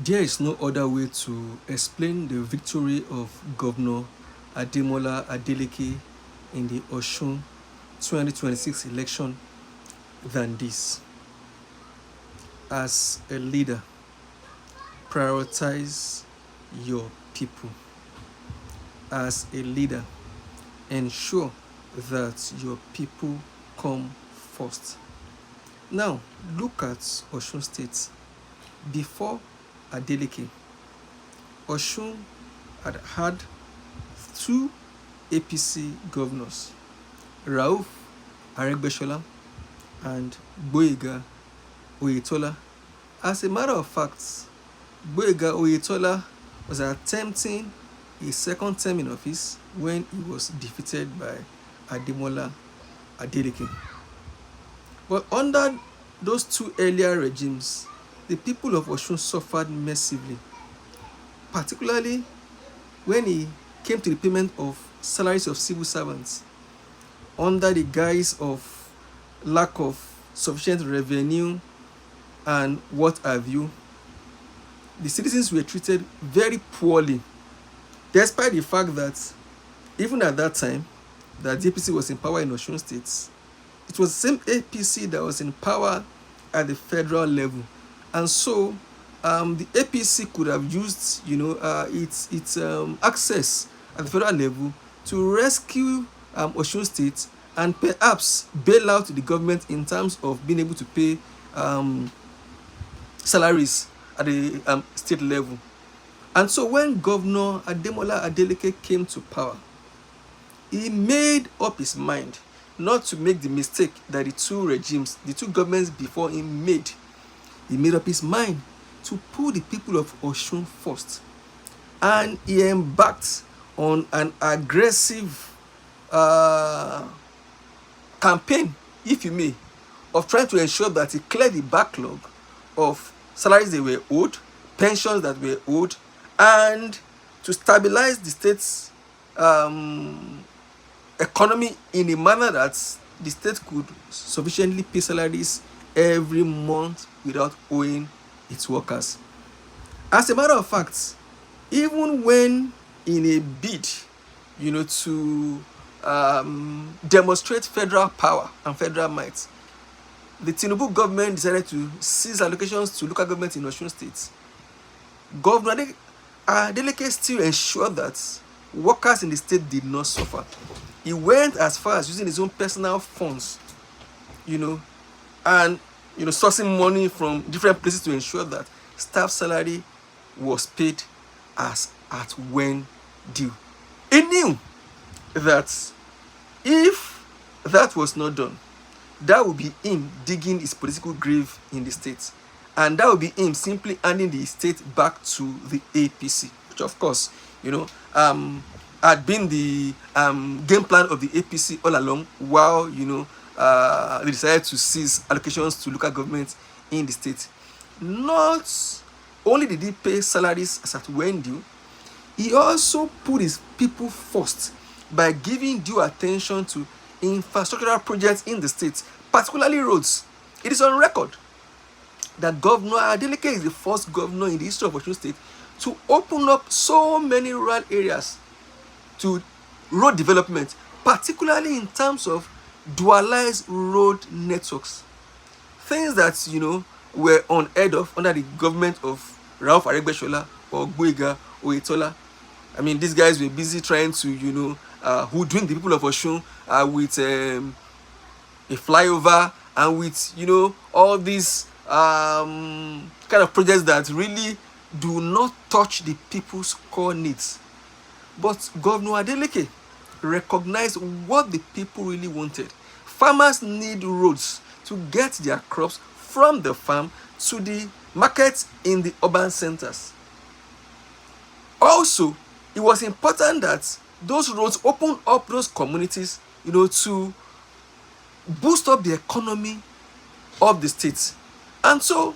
There is no other way to explain the victory of Governor Ademola Adeleke in the Osun 2026 election than this. As a leader, prioritize your people. As a leader, ensure that your people come first. Now, look at Osun State. Before Adeleke, Osun had two APC governors, Rauf Aregbesola and Gboyega Oyetola. As a matter of fact, Gboyega Oyetola was attempting a second term in office when he was defeated by Ademola Adeleke. But under those two earlier regimes, the people of Osun suffered massively, particularly when it came to the payment of salaries of civil servants under the guise of lack of sufficient revenue and what have you. The citizens were treated very poorly, despite the fact that even at that time that the APC was in power in Osun State, it was the same APC that was in power at the federal level. And so the APC could have used its access at the federal level to rescue Osun State and perhaps bail out the government in terms of being able to pay salaries at the state level. And so when Governor Ademola Adeleke came to power, he made up his mind not to make the mistake that the two regimes, the two governments before him made. He made up his mind to put the people of Osun first. And he embarked on an aggressive campaign, if you may, of trying to ensure that he cleared the backlog of salaries they were owed, pensions that were owed, and to stabilize the state's economy in a manner that the state could sufficiently pay salaries every month without owing its workers. As a matter of fact, even when in a bid, to demonstrate federal power and federal might, the Tinubu government decided to cease allocations to local governments in Osun State. Governor Adeleke still ensured that workers in the state did not suffer. He went as far as using his own personal funds, and sourcing money from different places to ensure that staff salary was paid as at when due. He knew that if that was not done, that would be him digging his political grave in the state, and that would be him simply handing the state back to the APC, which of course had been the game plan of the APC all along, while they decided to cease allocations to local governments in the state. Not only did he pay salaries as at when due, he also put his people first by giving due attention to infrastructural projects in the state, particularly roads. It is on record that Governor Adeleke is the first governor in the history of Osun State to open up so many rural areas to road development, particularly in terms of dualized road networks. Things that, were unheard of under the government of Rauf Aregbesola or Gboyega Oyetola. I mean, these guys were busy trying to, hoodwink the people of Osun with a flyover and with, all these kind of projects that really do not touch the people's core needs. But Governor Adeleke recognized what the people really wanted. Farmers need roads to get their crops from the farm to the markets in the urban centers. Also, it was important that those roads open up those communities, to boost up the economy of the state. And so,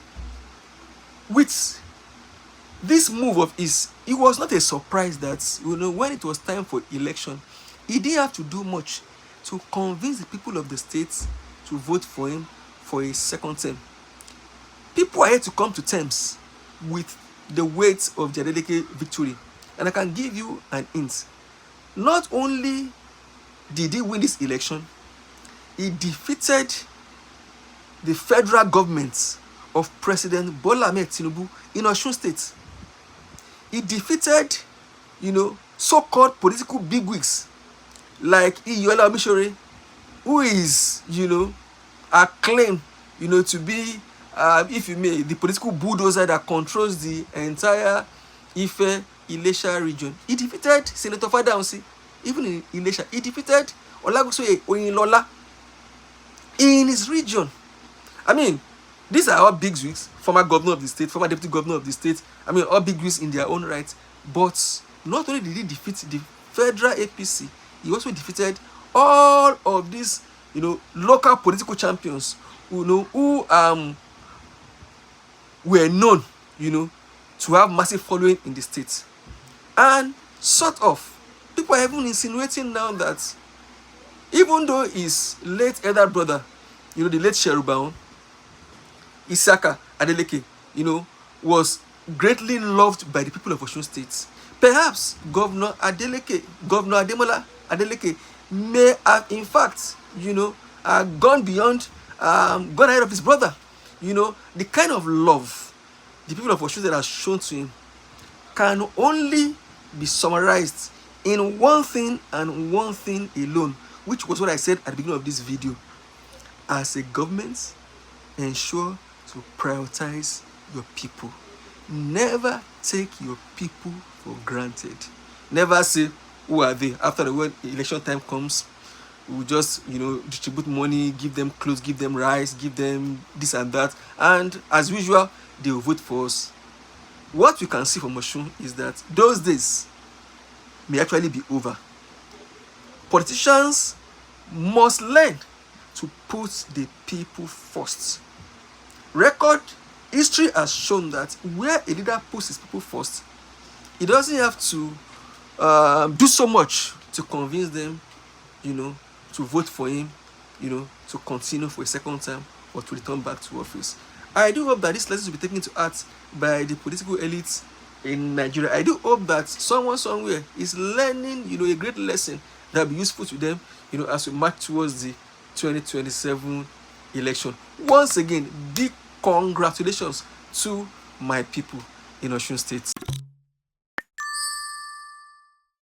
with this move of his, it was not a surprise that, when it was time for election, he didn't have to do much to convince the people of the state to vote for him for a second term. People are here to come to terms with the weight of the Adeleke victory. And I can give you an hint. Not only did he win this election, he defeated the federal government of President Bola Ahmed Tinubu in Osun State. He defeated, so-called political bigwigs like Iyola Omishore, who is, acclaimed, to be, if you may, the political bulldozer that controls the entire Ife-Ilesha region. He defeated Senator Fadamsi, even in Ilesha. He defeated Olagosoye Oyinlola in his region. I mean, these are all big wigs, former governor of the state, former deputy governor of the state. I mean, all big wigs in their own right. But not only did he defeat the federal APC, he also defeated all of these, local political champions, who were known, to have massive following in the state. And sort of, people are even insinuating now that even though his late elder brother, the late Sherubaun, Isaka Adeleke, was greatly loved by the people of Osun State. Perhaps Governor Ademola Adeleke may have, in fact, gone beyond, gone ahead of his brother. The kind of love the people of Osun State have shown to him can only be summarized in one thing and one thing alone, which was what I said at the beginning of this video. As a government, ensure to prioritize your people. Never take your people for granted. Never say, who are they? After the election time comes, we'll just, distribute money, give them clothes, give them rice, give them this and that. And as usual, they will vote for us. What we can see from Osun is that those days may actually be over. Politicians must learn to put the people first. History has shown that where a leader puts his people first, he doesn't have to do so much to convince them, to vote for him, to continue for a second term or to return back to office. I do hope that this lesson will be taken to heart by the political elites in Nigeria. I do hope that someone somewhere is learning, a great lesson that will be useful to them, as we march towards the 2027 election. Once again, big congratulations to my people in Osun State.